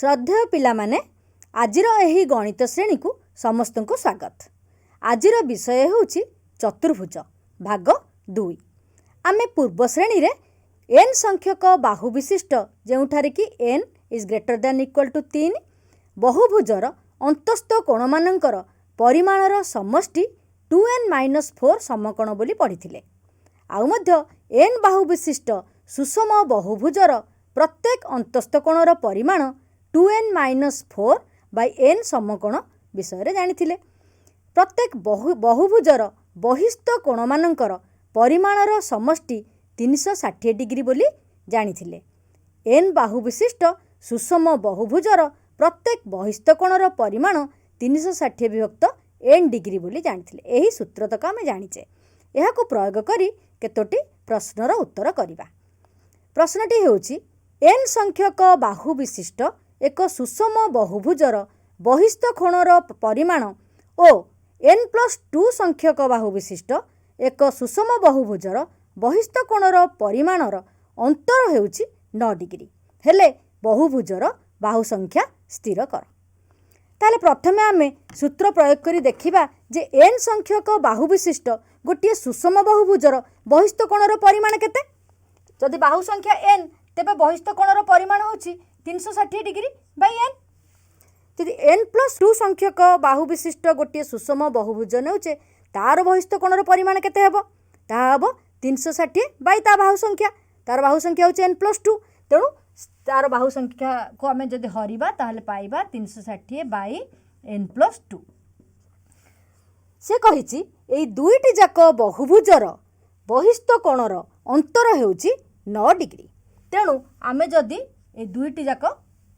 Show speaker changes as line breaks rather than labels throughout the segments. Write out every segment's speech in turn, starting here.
श्रद्धेय पिलामाने आजिर एही गणित श्रेणी को समस्त को स्वागत। आजिर विषय होउछि चतुर्भुज भाग 2। आमे पूर्व श्रेणी रे n संख्यक बाहु विशिष्ट जेउठारे कि n is greater than equal to 3 बहुभुजर अंतस्थ कोण मानकर परिमाणर समष्टि 2n-4 समकोण बोली पढ़िथिले। आउ मध्य n बाहु विशिष्ट सुषम बहुभुजर प्रत्येक अंतस्थ कोणर परिमाण 2n-4 बाय n समकोण विषय रे जानिथिले। प्रत्येक बहुभुजर बहिस्थ कोण मानकर परिमाणर समष्टि 360 डिग्री बोली जानिथिले। n बाहु विशिष्ट सुषम बहुभुजर प्रत्येक बहिस्थ कोणर परिमाण 360 विभक्त n डिग्री बोली जानिथिले। एही सूत्र तक आमे जानिचे। एहाको प्रयोग करी केतोटी प्रश्नर उत्तर करिबा। प्रश्नटी हेउछि n संख्यक बाहु विशिष्ट एक सुषम बहुभुजर बहिस्थ कोणर परिमाण ओ n+2 संख्यक बाहु विशिष्ट एक सुषम बहुभुजर बहिस्थ कोणर परिमाणर अंतर हेउछि 9 डिग्री हेले बहुभुजर बाहु संख्या स्थिर कर। ताले प्रथमे आमे सूत्र प्रयोग करी देखिबा जे n संख्यक बाहु विशिष्ट गोटे सुषम बहुभुजर बहिस्थ कोणर परिमाण केते। जदि बाहु संख्या n तेबे बहिस्थ कोणर परिमाण होछि 360 डिग्री बाय n। जदि n+2 संख्यक बाहु विशिष्ट गोटे सुषम बहुभुज नेउचे तार बहिस्थ कोणर परिमाण केते हेबो ता हेबो 360 बाय ता बाहु संख्या। तार बाहु संख्या होछि n+2 तेणु तार बाहु संख्या को आमे जदि हरिबा ताहले पाइबा 360 बाय n+2। से कहिछि एई दुईटी जाक बहुभुजर बहिस्थ कोणर अंतर हेउछि 9 डिग्री। तेणु आमे जदि ए दुईटी जाक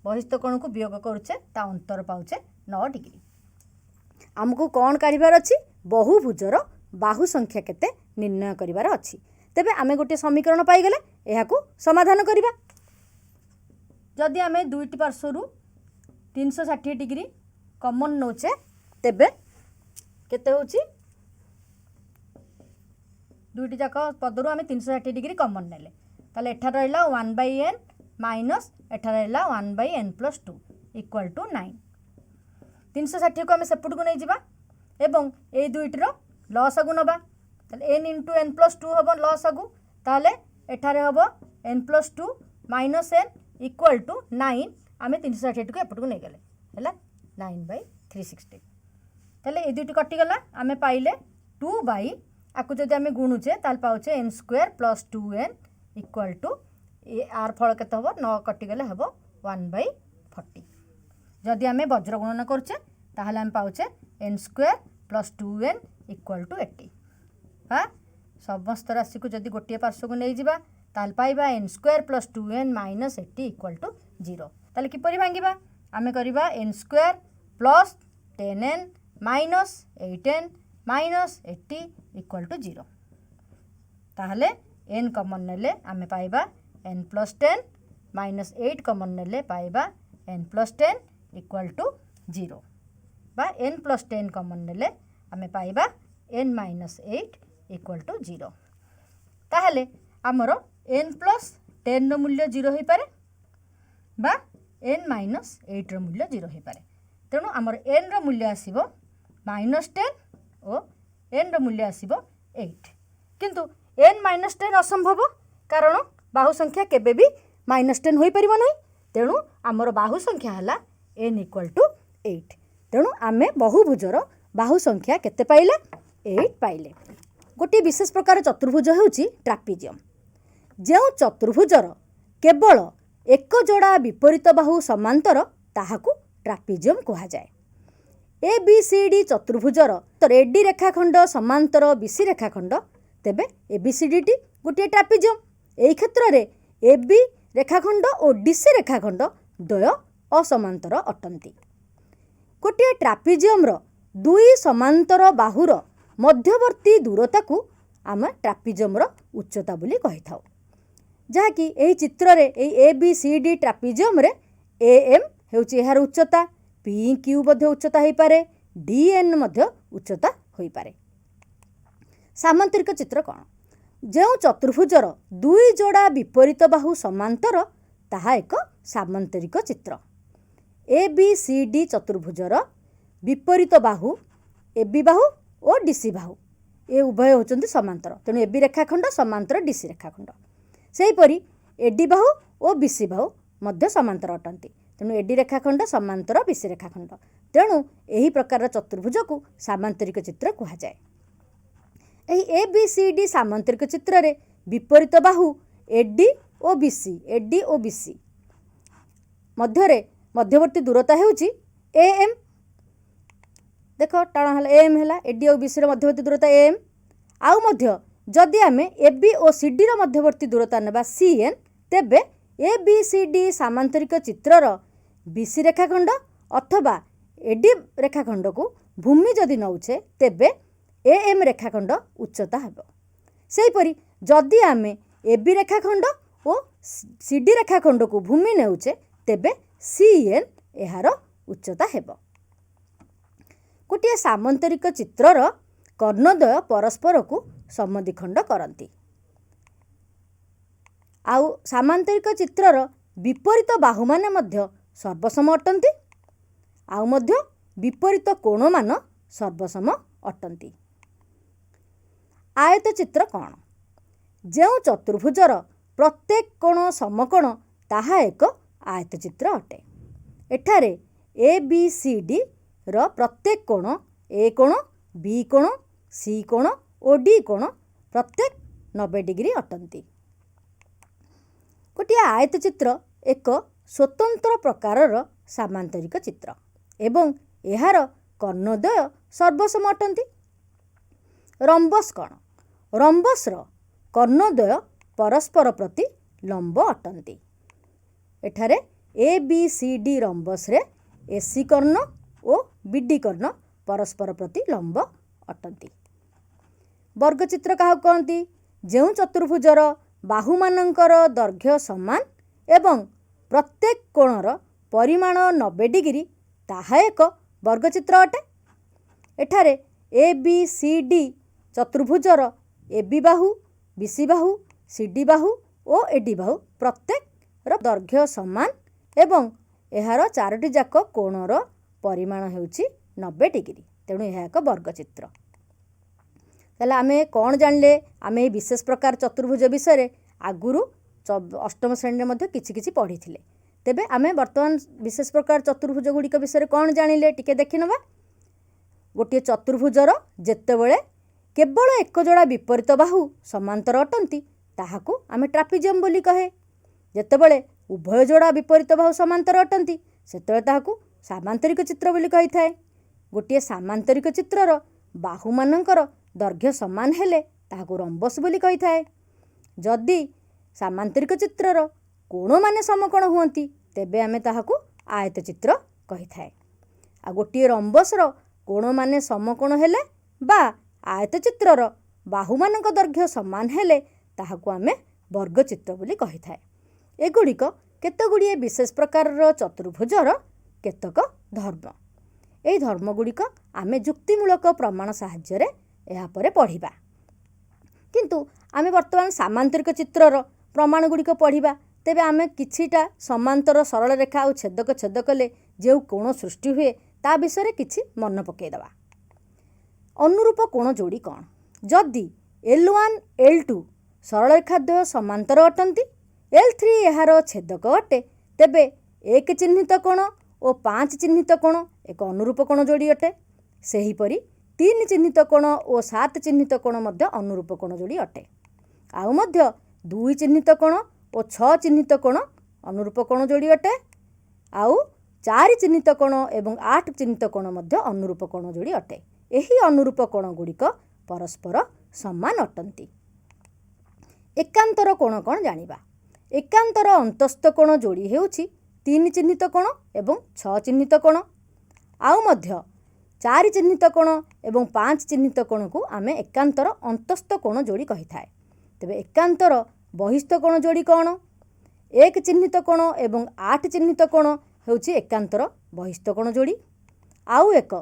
बहिस्थ कोण को वियोग करुचे ता अंतर पाउचे 9 डिग्री। आमको कौन काढ़िबार अछि बहुभुजर बाहु संख्या केते निर्णय करिबार अछि। तेबे आमे गोटे समीकरण पाई गेले एहाकू समाधान करिबा। जदि आमे दुईटी पार्श्वरु 360 डिग्री कॉमन नोचे तेबे केते होछि दुईटी जाक पदरु आमे 360 डिग्री कॉमन नेले ताले एठा रहला 1/n माइनस एठा रहला 1/n+2 इक्वल टू 9। 360 को आमे सेपट को नै जिबा एवं ए दुईटर लसगु नबा ताले n * n+2 हबो लसगु ताले एठा रे हबो n+2 minus n equal to 9। आमे 360 को एपट को नै गेले हैला 9/360 ताले ए दुईटी कटि गला आमे पाइले 2 बाई आकु जदि आमे गुणुचे ताल पाउचे n² + 2n equal to are फल केते हबो 9 कटि गले हबो 1/40। जदि आमे वज्र गणना करछे ताहले आमे पाउचे n² + 2n इक्वल टू 80। हां समस्त राशि को जदि गोटे पार्श्व को नै जिबा ताल पाइबा n² + 2n - 80 इक्वल टू 0। ताले कि परि भांगिबा आमे करिबा n² + 10n - 8n - 80 equal to 0। ताहले n कॉमन नेले आमे पाइबा n+10 - 8 कॉमन नेले पाइबा n+10 इक्वल टू 0 बा n+10 कॉमन नेले आमे पाइबा n - 8 इक्वल टू 0। ताहले हमरो n+10 रो मूल्य 0 होई पारे बा n - 8 रो मूल्य 0 होई पारे। तेणु हमर n रो मूल्य आसीबो -10 ओ n रो मूल्य आसीबो 8। किंतु n - 10 असंभव कारण बाहु संख्या केबे भी -10 होई परिबो नै। तेणु हमर बाहु संख्या हला n इक्वल टू 8। तेणु आमे बहुभुजर बाहु संख्या केते पाइले 8 पाइले। गोटे विशेष प्रकार चतुर्भुज हेउछि ट्रापिजियम। जेउ चतुर्भुजर केवल एक जोड़ा विपरीत बाहु समांतर ताहाकू ट्रापिजियम कहा जाए। ABCD चतुर्भुजर AD रेखाखंड समांतर BC रेखाखंड तेबे ABCD टी गोटे ट्रापिजियम। एई क्षेत्र रे AB रेखाखंड और DC रेखाखंड द्वय असमांतर अटंती। गोटे ट्रापिजियम रो दुई समांतर बाहुर मध्यवर्ती दूरता को आम ट्रापिजियम रो उच्चता बोली कहि थाउ। जहा कि एई चित्र रे एई ABCD ट्रापिजियम रे AM हेउछि एहार उच्चता, PQ मध्ये उच्चता होई पारे, DN मध्ये उच्चता होई पारे। सामांतरिक चित्र कौन जो चतुर्भुजर दुई जोड़ा विपरीत बाहु समांतर ताहा एक सामांतरिक चित्र। ABCD चतुर्भुजर विपरीत बाहु AB बाहु और DC बाहु ए उभय होचंती समांतर। तेणु AB रेखाखंड समांतर DC रेखाखंड। सेहीपरि AD बाहु और BC बाहु मध्य समांतर अटंती। तेणु AD रेखाखंड समांतर BC रेखाखंड। तेणु एही प्रकार चतुर्भुज को सामांतरिक चित्र कहा जाए। एही ABCD सामांतरिक चित्र रे विपरीत बाहु AD और BC मध्यवर्ती दूरता हेउची AM। देख टाण है AM है AD और BC मध्यवर्ती दूरता AM। आउ मध्य जदि आमे AB और CD मध्यवर्ती दूरता नेबा CN तेबे ABCD सामांतरिक चित्रर BC रेखाखंड अथवा AD रेखाखंड को भूमि जदि नौछे तेबे AM रेखाखंड उच्चता हेबो। सेहीपरि जदि आमे AB रेखाखंड और CD रेखाखंड को भूमि नेउछे तेबे CN एहार उच्चता हेबो। गोटे सामांतरिक चित्रर कर्णद्वय परस्पर को समद्विखंड करती। आउ सामांतरिक चित्रर विपरीत बाहु माने मध्य सर्वसम अटंती। आउ मध्य विपरीत कोण मान सर्वसम अटंती। आयत चित्र कौन? जो चतुर्भुजर प्रत्येक कोण समकोण ताहा एक आयत चित्र अटे। एठारे ABCD र प्रत्येक कोण A कोण B कोण C कोण और D कोण प्रत्येक 90 डिग्री अटंती। गोटे आयत चित्र एक स्वतंत्र प्रकारर सामांतरिक चित्र एवं एहार कर्णद्वय सर्वसम अटंती। रंबस कौन? रंबस र कर्णद्वय परस्पर प्रति लंब अटंती। एठारे ABCD रंबस रे AC कर्ण और BD कर्ण परस्पर प्रति लंब अटंती। वर्गचित्र क्या कहती? जो चतुर्भुजर बाहुमानंकर दैर्घ्य समान एवं प्रत्येक कोणर परिमाण 90 डिग्री ताहा एक वर्गचित्र अटे। एठारे ABCD चतुर्भुजर AB बाहु BC बाहु CD बाहु और AD बाहु प्रत्येक दैर्घ्य समान एवं एहार चारोटी जाक कोणर परिमाण हेउची 90 डिग्री। तेणु यह एक वर्गचित्र। ताले आमे कौन जानले? आमे विशेष प्रकार चतुर्भुज विषय आगुरु अष्टम श्रेणी में किछि पढ़ी थिले। तेबे आमे वर्तमान विशेष प्रकार चतुर्भुज गुड़िक विषय कौन जानिले टिके देखि नबा। गोटे चतुर्भुजर जेतेबेले केवल एक जोड़ा विपरीत बाहु समांतर अटंती ताहाकू आमे ट्रापिजियम बोली कहे। जेतेबेले उभय जोड़ा विपरीत बाहु समांतर अटंती सेतेबेले ताहाकू सामांतरिक चित्र बोली कहि थाए। गोटे सामांतरिक चित्रर बाहुमानंकर दैर्घ्य समान हेले ताहाकू रंबस बोली कहि थाए। जदि सामांतरिक चित्रर कोण माने समकोण हुअंती तेबे आमे ताहाकू आयत चित्र कहि थाए। आ गोटे रंबसर कोण माने समकोण हेले बा आयत चित्रर बाहुमानंक दैर्घ्य समान हेले ताहाकू आमे वर्गचित्र बोली कहि थाए। एगुड़िक केतगुड़िए विशेष प्रकार चतुर्भुजर केतक धर्म। एही धर्मगुड़िक आमे युक्तिमूलक प्रमाण साहाय्य या परे पढ़िबा। किंतु आमे वर्तमान सामांतरिक चित्रर प्रमाण गुड़िक पढ़िबा। तेबे आमे किछिटा समांतर सरल रेखा और छेदक छेद कले जो कोण सृष्टि हुए ता विषय किछि मन पकेदबा। अनुरूप कोण जोड़ी कौन? जदि L1 L2 सरल रेखा द्वय समांतर अटंती L3 एहार छेदक अटे तेबे 1 चिह्नित कोण और 5 चिह्नित कोण एक अनुरूप कोण जोड़ी अटे। सेहीपरि 3 चिह्नित कोण और 7 चिह्नित कोण मध्य अनुरूप कोण जोड़ी अटे। आउ मध्य 2 चिह्नित कोण और 6 चिह्नित कोण अनुरूप कोण जोड़ी अटे। आउ 4 चिह्नित कोण एवं 8 चिह्नित कोण मध्य अनुरूप कोण जोड़ी अटे। एही अनुरूप कोण गुड़िक परस्पर समान अटंती। एकांतर कोण कौन जानिबा। एकांतर अंतस्थ कोण जोड़ी हेउछि 3 चिह्नित कोण एवं 6 चिह्नित कोण। आउ मध्य 4 चिह्नित कोण एवं 5 चिह्नित कोण को आमे एकांतर अंतस्थ कोण जोड़ी कहि थाए। तेबे एकांतर बहिस्थ कोण जोड़ी कौन? 1 चिह्नित कोण एवं 8 चिह्नित कोण हेउछि एकांतर बहिस्थ कोण जोड़ी। आउ एक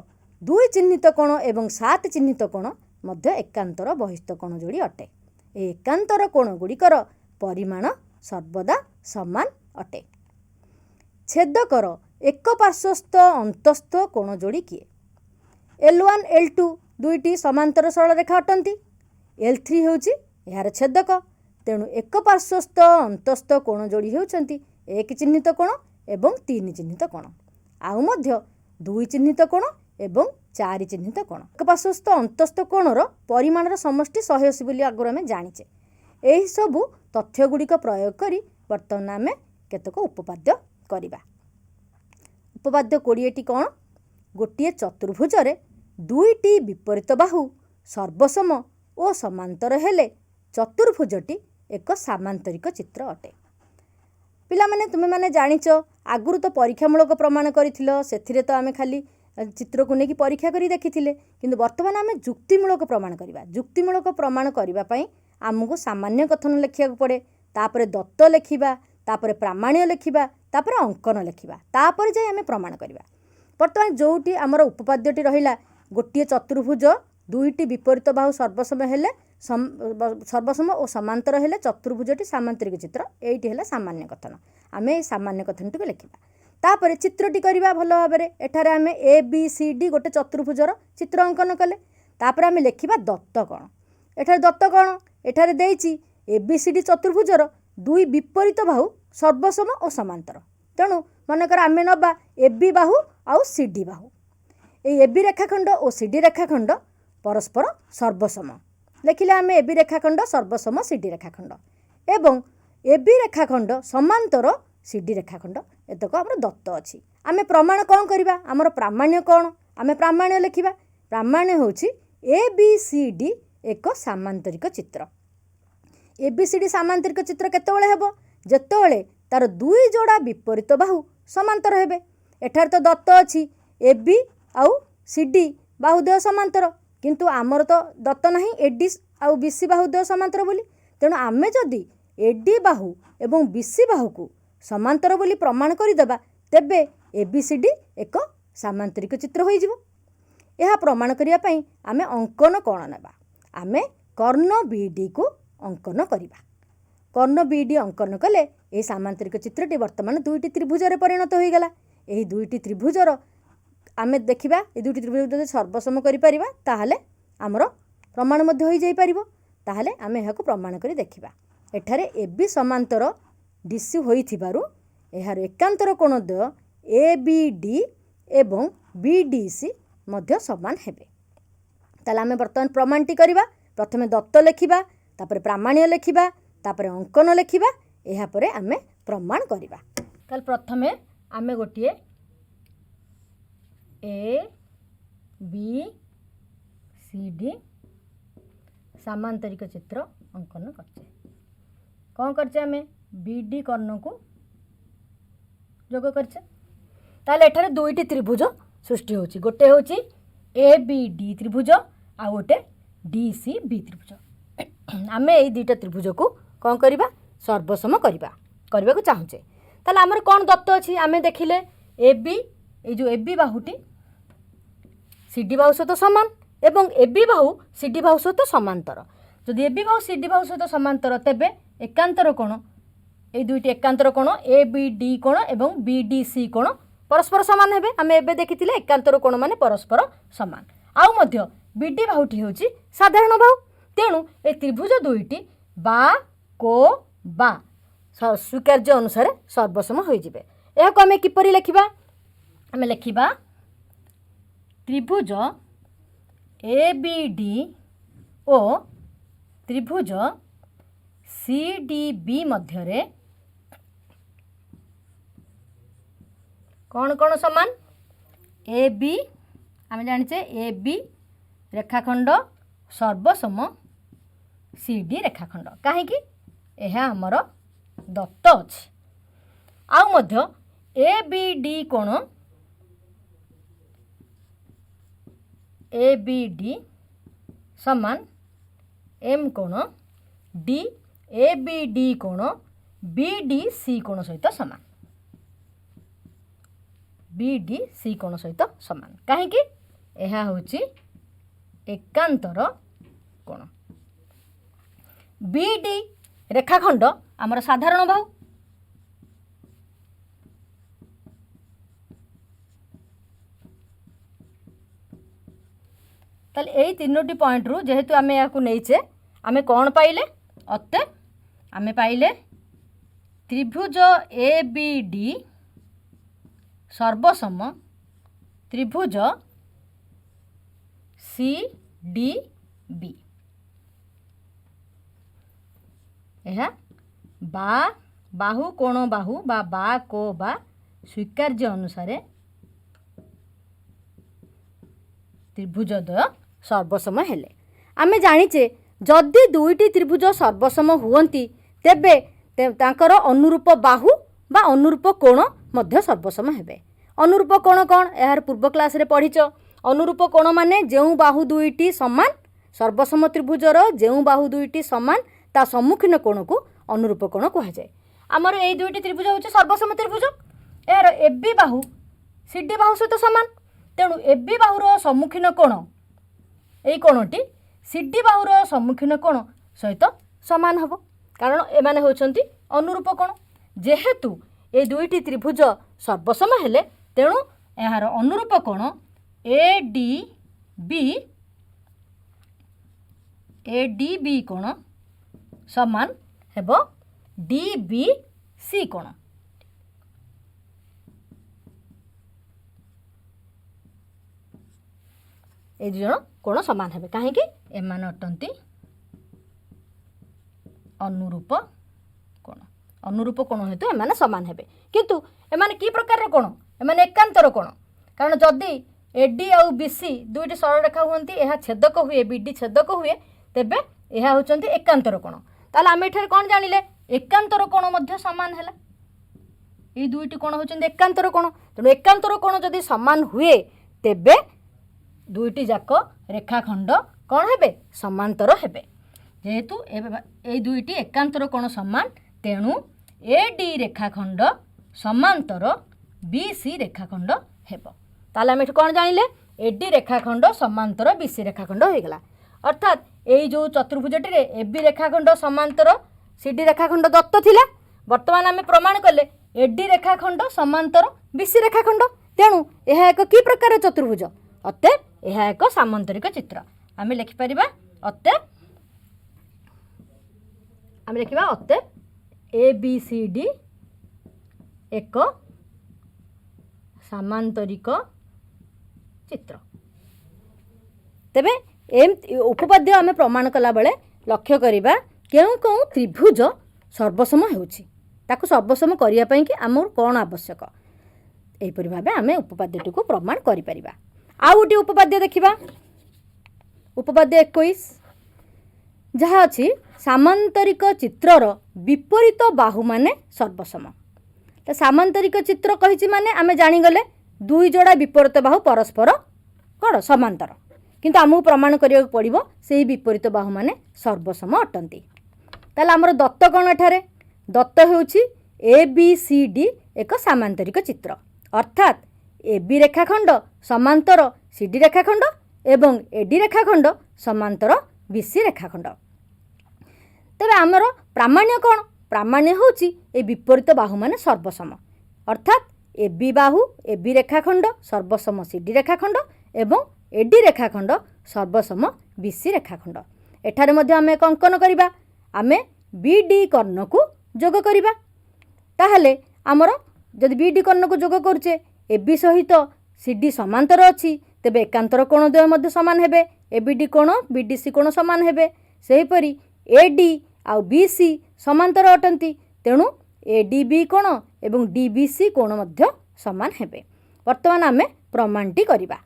2 चिह्नित कोण एवं 7 चिह्नित कोण मध्य एकांतर बहिस्थ कोण जोड़ी अटे। एकांतर कोण गुड़िकर परिमाण सर्वदा समान अटे। छेदकर एक पार्श्वस्थ अंतस्थ कोण जोड़ी किए L1 L2 दुईटी समांतर सरल रेखा अटंती L3 होउची यार छेदक तेणु एक पार्श्वस्थ अंतस्थ कोण जोड़ी होउछंती एक चिह्नित कोण एवं 3 चिह्नित कोण आउ मध्य 2 चिह्नित कोण एवं 4 चिह्नित कोण एक पार्श्वस्थ अंतस्थ कोणर परिमाणर समष्टि 180 बोली आगुर आमे जानिचे एही सबु तथ्य गुड़िक प्रयोग करी वर्तमान आमे केतक उपपाद्य करिबा उपपाद्य 20टी कोण गोटिए चतुर्भुज रे दुईटी विपरीत बाहु सर्वसम और समांतर हेले चतुर्भुजटी एक सामांतरिक चित्र अटे पिला माने तुमे माने जानिच आगुरु तो परीक्षामूलक प्रमाण करिथिलो सेथिरे तो आमे खाली चित्र को नेकी परीक्षा करी देखिथिले किंतु वर्तमान आमे जुक्तिमूलक प्रमाण करिबा जुक्तिमूलक प्रमाण करिबा पई आमको सामान्य कथन लेखिया पड़े तापरे दत्त लेखिबा तापरे प्रामाण्य लेखिबा तापरे अंकन लेखिबा तापरे जाय आमे प्रमाण करिबा वर्तमान जोटी आमर उपपाद्यटी रहिला गोटिए चतुर्भुज दुईटी विपरीत बाहु सर्वसम हेले सर्वसम और समांतर हेले चतुर्भुजटी सामांतरिक चित्र एइटी हेला सामान्य कथन आमे सामान्य कथनटी को लेखिबा तापरे चित्रटी करिबा भलो भाबरे एठारे आमे ए बी सी डी गोटे चतुर्भुजर चित्र अंकन कले तापरे आमे लेखिबा दत्त कोण एठारे दत्त कोण एठारे देइची ए बी सी डी चतुर्भुजर दुई विपरीत बाहु सर्वसम और समांतर तेणु मनकर आमे नबा ए बी बाहु आउ C D Bahu A B रेखाखंड और सी डी रेखाखंड परस्पर सर्वसम लेखिले आमे ए बी रेखाखंड सर्वसम सी डी रेखाखंड एवं ए बी रेखाखंड समांतर सी डी रेखाखंड एतक आमर दत्त अछि आमे प्रमाण कौन करिबा आमर प्रामाण्य कौन आमे प्रामाण्य लेखिबा प्रामाण्य होछि ए बी सी डी एक सामांतरिक चित्र ए बी सी डी सामांतरिक चित्र केतेबेले हेबो जेतेबेले तार दुई जोड़ा विपरीत बाहु समांतर हेबे एठार तो दत्त अछि ए बी आउ सी डी बाहुदेय समांतर किंतु आमर तो दत्त नहीं एडी आउ बीसी बाहुदेय समांतर बोली तेणु आमे जदि एडी बाहु एवं बीसी बाहु को समांतर बोली प्रमाण करिदेबा तेबे ए बी सी डी एक सामांतरिक चित्र होई जिवो यह प्रमाण करिया पई आमे अंकन कोण नेबा आमे कर्ण बी डी को अंकन करिबा कर्ण बी डी अंकन कले ए सामांतरिक चित्रटी वर्तमान दुईटी त्रिभुज रे परिणत होई गला एही दुईटी त्रिभुजर आमे देखिबा ए दुईटी त्रिभुज जदि सर्वसम करि परिबा ताहाले हमरो प्रमाण मध्ये होई जाई परिबो ताहाले आमे एहाको प्रमाण करी देखिबा एठारे ए बी समांतर डीसी होई थिबारु एहार एकांतर कोण द्वय ए बी डी एवं बी डी सी मध्य समान हेबे ताले आमे वर्तमान प्रमाणटी करिबा प्रथमे दत्त लेखिबा तापरे प्रामाण्य लेखिबा तापरे अंकन लेखिबा एहा परे आमे प्रमाण करिबा ताले प्रथमे आमे गोटिए ए बी सी डी सामांतरिक चित्र अंकन करछे कौन करछे आमे बी डी कर्ण को जोग करछे ताले एठारे दुईटी त्रिभुज सृष्टि होची गोटे होची ए बी डी त्रिभुज आ गोटे डी सी बी त्रिभुज आमे एई दुईटा त्रिभुज को कौन करिबा सर्वसम करबा को चाहूचे ताले हमर कौन दत्त अछि आमे देखिले ए बी ए जो ए बी बाहुटी सी डी बाहु सहित समान एवं A B Bahu C D बाहु सहित समांतर जदि A B Bahu C D बाहु सहित समांतर तेबे एकांतर कोण ए दुईटी एकांतर कोण ए बी डी कोण एवं बी डी सी कोण परस्पर समान हेबे आमे एबे देखिथिले एकांतर कोण माने परस्पर समान आउ मध्य बी डी बाहुटी होची साधारण बाहु तेणु ए त्रिभुज दुईटी बा को बा स्वीकार्य अनुसार सर्वसम होई जिवे एहाको आमे किपरि लेखिबा आमे लेखिबा त्रिभुज ए बी डी ओ त्रिभुज सी डी बी मध्यरे कौन कौन समान ए बी आमे जानिचे ए बी रेखाखंड सर्वसम सी डी रेखाखंड काहेकि एहा हमर दत्त अछि आउ मध्य ए बी डी कोण ए बी डी समान एम कोण डी ए बी डी कोण बी डी सी कोण सहित समान बी डी सी कोण सहित समान काहेकि एहा होची एकांतर कोण बी डी रेखाखंड आमर साधारण बाहु ताले एई तीनोटी पॉइंट रु जेहेतु आमे याकू नैचे आमे कौन पाइले अतः आमे पाइले त्रिभुज ए बी डी सर्वसम त्रिभुज सी डी बी यह बा बाहु कोण बाहु बा को बा स्वीकार्य अनुसार त्रिभुजद्वय सर्वसम हेले। आमे जानिचे जदि दुईटी त्रिभुज सर्वसम हुवंती तेबे तांकर अनुरूप बाहु बा अनुरूप कोण मध्य सर्वसम हेबे। अनुरूप कोण कौन यार पूर्व क्लास रे पढ़िच। अनुरूप कोण माने जेउ बाहु दुईटी समान सर्वसम त्रिभुजर जेउ बाहु दुईटी समान ता सम्मुखीन कोण को अनुरूप कोण कह जाए। आमर ए दुईटी त्रिभुज होचे सर्वसम त्रिभुज यार एबी बाहु सीडी बाहु सहित समान तेणु एबी बाहुर सम्मुखीन कोण एई कोणटी सीडी बाहुर सम्मुखीन कोण सहित समान हबो कारण एमाने होचंती अनुरूप कोण। जेहेतु ए दुईटी त्रिभुज सर्वसम हेले तेणु यार अनुरूप कोण ए डी बी कोण समान हेबो डी बी सी कोण। ए दुई जण कोण समान हेबे काहे कि एमान अटंती अनुरूप कोण। अनुरूप कोण हेतु एमाने समान हेबे किंतु एमाने की प्रकार कोण एमाने एकांतर कोण कारण जदि एडी आउ बीसी दुईटी सरल रेखा हुंती एहा छेदक हुए बीडी छेदक हुए तेबे एहा होचंती एकांतर कोण। ताले आमे एठारे कोण जानिले एकांतर कोण मध्य समान हैला ए दुईटी कोण होचंती एकांतर कोण तेणु एकांतर कोण जदि समान हुए तेबे दुईटी जाक रेखाखंड कौन हेबे समांतर हेबे। जेहेतु ए दुईटी एकांतर कोण समान तेणु ए डी रेखाखंड समांतर बी सी रेखाखंड हेबो। ताले आमे कौन जानिले ए डी रेखाखंड समांतर बी सी रेखाखंड हो गला अर्थात एई जो चतुर्भुजटी रे ए बी रेखाखंड समांतर सी डी रेखाखंड दत्त थिला वर्तमान आमे प्रमाण कले ए डी रेखाखंड समांतर बी सी रेखाखंड तेणु यह एक की प्रकार चतुर्भुज अतएव यह एक सामांतरिक चित्र। आमे लिखि परिबा अतएव आमे लिखिबा अतएव ए बी सी डी एक सामांतरिक चित्र। तेबे एम उपपाद्य आमे प्रमाण कला बेले लक्ष्य करिबा केउ केउ त्रिभुज सर्वसम हेउछि ताकु सर्वसम करिया पई कि आमर कोन आवश्यक एही परि भाबे आमे उपपाद्यटी को प्रमाण करि परिबा। आ गोटे उपपाद्य देखिबा उपपाद्य 21 जहाँ अच्छी सामांतरिक चित्रर विपरीत बाहु माने सर्वसम। तो सामांतरिक चित्र कहिछि माने आमे जानिगले दुई जोड़ा विपरीत बाहु परस्पर कौन समांतर किंतु आमको प्रमाण करिया पड़िबो सेही विपरीत बाहु माने सर्वसम अटंती। ताले हमर दत्त कोन एठारे दत्त हेउछि ए बी सी डी एक सामांतरिक चित्र अर्थात ए बी रेखाखंड समांतर सी डी रेखाखंड एवं ए डी रेखाखंड समांतर बी सी रेखाखंड। तेबे आमर प्रामाण्य कोन प्रामाण्य होछि ए विपरीत बाहु माने सर्वसम अर्थात A B Bahu A B रेखाखंड सर्वसम सी डी रेखाखंड एवं ए डी रेखाखंड सर्वसम बी सी रेखाखंड। एठारे मध्ये आमे एक अंकन करिबा आमे बी डी कर्ण को जोग करिबा ताहले आमर जदि बी डी कर्ण को जोग करछे ए बी सहित सी डी समांतर अछि तेबे एकांतर कोण द्वय मध्ये समान हेबे ए बी डी कोण बी डी सी कोण समान हेबे सेही परि A D uh B C समांतर अटंती तेणु ए डी बी कोण एवं डी बी सी कोण मध्ये समान हेबे। वर्तमान आमे प्रमाणटी करिबा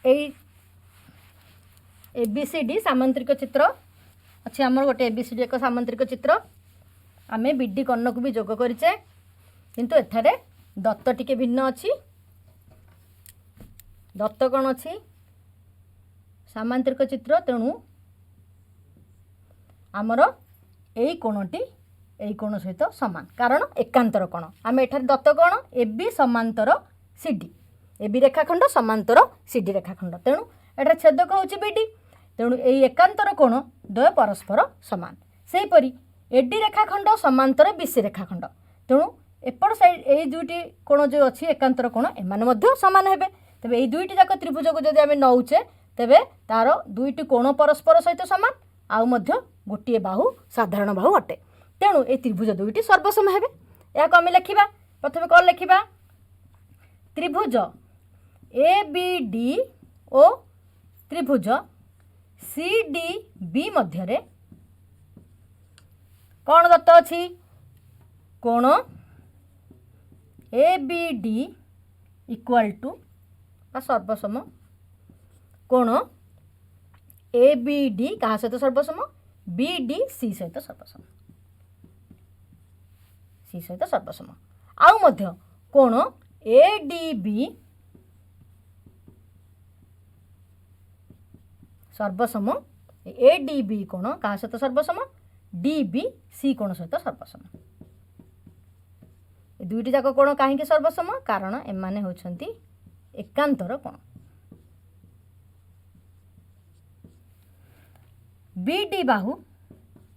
ए बी सी डी सामांतरिक चित्र अच्छे आमर गोटे ए बी सी डी एक सामांतरिक चित्र आमे बी डी कर्ण को भी जोग करिचे किंतु एठारे दत्त टिके भिन्न अछि। दत्त कोण अछि सामांतरिक चित्र तेणु आमर एई कोणटी एई कोण सहित समान कारण एकांतर कोण आमे एठारे दत्त कोण ए बी समांतर सी डी ए बी रेखाखंड समांतर सी डी रेखाखंड तेणु एठारे छेदक होछि बी डी तेणु एई एकांतर कोण द्वय परस्पर समान। सेही परि ए डी रेखाखंड समांतर बी सी रेखाखंड तेणु एपट साइड ये दुईटी कोण जो अच्छी एकांतर कोण एमाने सामान हेबे। तेबे ये दुईटी जाक त्रिभुज को जदि आमे नौचे तेबे तार दुईटी कोण परस्पर सहित सामान आउ मध्य गोटे बाहु साधारण बाहु अटे। तेणु ये त्रिभुज दुईटी सर्वसम हेबे। या आमे लिखिबा प्रथमे कौन लिखिबा त्रिभुज ABD ओ त्रिभुज CDB मध्य कौन दत्त अछि कोण ABD इक्वल टू सर्वसम कोण ABD क्या सहित सर्वसम BDC सहित सर्वसम C सहित सर्वसम आउ मध्य कोण ADB सर्वसम ADB कोण क्या सहित सर्वसम DBC कोण सहित सर्वसम। दुईटी जाक कोण कहीं सर्वसम कारण एमाने होछंती एकांतर कोण। BD बाहु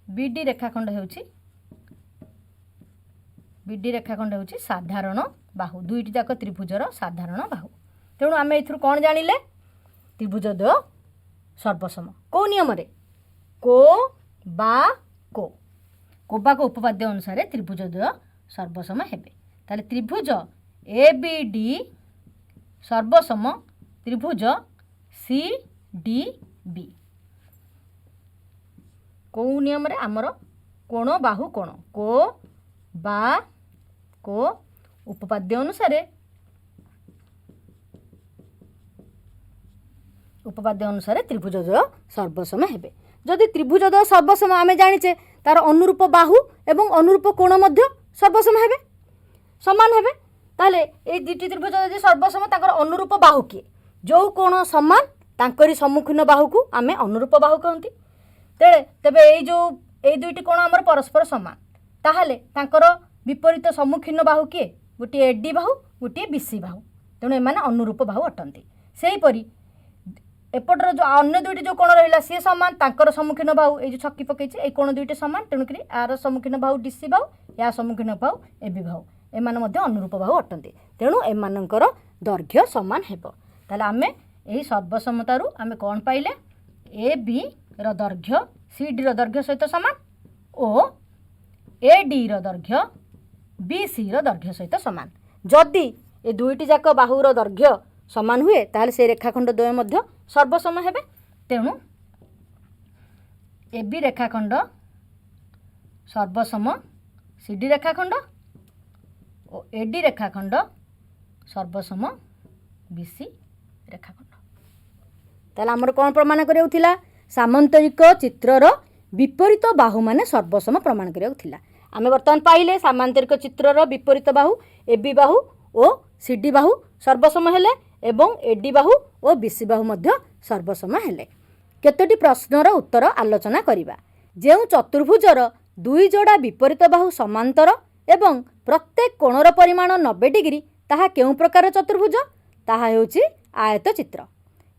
BD रेखाखंड होउची साधारण बाहु दुईटी जाक त्रिभुजर साधारण बाहु। तेणु आमे एथुर कोण जानिले त्रिभुज द्वय सर्वसम को नियम रे को बा को उपपाद्य अनुसार त्रिभुज द्वय सर्वसम हेबे। ताले त्रिभुज ABD सर्वसम त्रिभुज CDB को नियम रे आमर कोण बाहु कोण को बा को उपपाद्य अनुसार त्रिभुज द्वय सर्वसम हेबे। जदि त्रिभुज द्वय सर्वसम आमे जानिचे तार अनुरूप बाहु एवं अनुरूप कोण मध्य सर्वसम हेबे समान हेबे। ताले ए दुईटी त्रिभुज यदि सर्वसम ताकर अनुरूप बाहु किए जो कोण समान तांकरी सम्मुखीन बाहु को आमे अनुरूप बाहु कहंती। तेबे ए दुईटी कोण आमर परस्पर समान ताहले तांकर विपरीत सम्मुखीन बाहु किए गोटे AD बाहु गोटे BC बाहु। तेणु एमाने अनुरूप बाहु अटंती। सेहीपरि एपटर जो अन्य दुईटी जो कोण रहिला सी समान तांकर सम्मुखीन बाहु ए जो छक्की पकेछि ए कोण दुईटी समान तेणुकरी आर सम्मुखीन बाहु DC बाहु या सम्मुखीन बाहु AB बाहु एमाने मध्य अनुरूप बाहु अटंती। तेणु एमानंकर दैर्घ्य समान हेबो। ताले आमे एही सर्वसमतारु आमे कोण पाइले AB र दैर्घ्य CD र दैर्घ्य सहित समान ओ AD र दैर्घ्य BC र दैर्घ्य सहित समान। जदि ए दुईटी जाक बाहुर दैर्घ्य समान हुए ताहले से रेखाखंड द्वय मध्य सर्वसम हेबे। तेणु AB रेखाखंड सर्वसम CD रेखाखंड और AD रेखाखंड सर्वसम BC रेखाखंड। ताहले हमर कोन प्रमाण करियौथिला सामांतरिक चित्रर विपरीत बाहु माने सर्वसम प्रमाण करियौथिला। आमे वर्तमान पाइले सामांतरिक चित्रर विपरीत बाहु AB बाहु और CD बाहु सर्वसम हेले एवं AD बाहु और BC बाहु मध्य सर्वसम हेले। केतोटी प्रश्नर उत्तर आलोचना करिबा। जेउ चतुर्भुजर दुई जोड़ा विपरीत बाहु समांतर एवं प्रत्येक कोणर परिमाण 90 डिग्री ताहा केउ प्रकार चतुर्भुज ताहा हेउची आयत चित्र।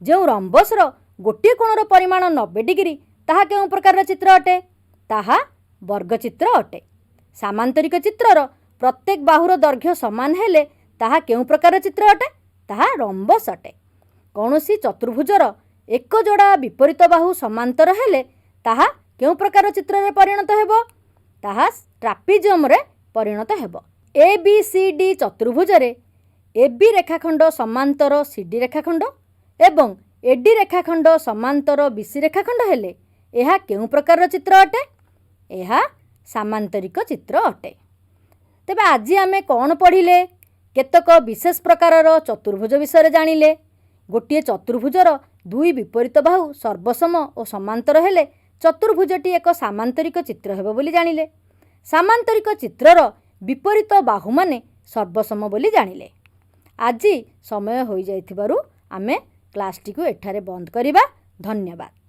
जेउ रंबसर गोटे कोणर परिमाण 90 डिग्री ताहा केउ प्रकार चित्र अटे ताहा वर्गचित्र अटे। सामांतरिक चित्रर प्रत्येक बाहुर दैर्घ्य समान हेले ताहा केउ प्रकार चित्र अटे ताहा रंबस अटे। कौनसी चतुर्भुजर एक जोड़ा विपरीत बाहु समांतर हेले ताहा केउ प्रकार चित्र रे परिणत हेबो ताहा ट्रापिजियम रे परिणत हेबो। ABCD चतुर्भुज रे AB रेखाखंड समांतर CD रेखाखंड एवं AD रेखाखंड समांतर BC रेखाखंड हेले एहा केउ प्रकार चित्र अटे एहा सामांतरिक चित्र अटे। तेबे आज आमे कोन पढ़िले केतक विशेष प्रकारर चतुर्भुज विषय जानिले। गोटे चतुर्भुजर दुई विपरीत बाहु सर्वसम और समांतर हेले चतुर्भुजटी एक सामांतरिक चित्र हेबो बोली जानिले। सामांतरिक चित्रर विपरीत बाहु माने सर्वसम बोली जानिले। आज समय होई जाइथिबारु आमे क्लासटी को एठारे बंद करिबा। धन्यवाद।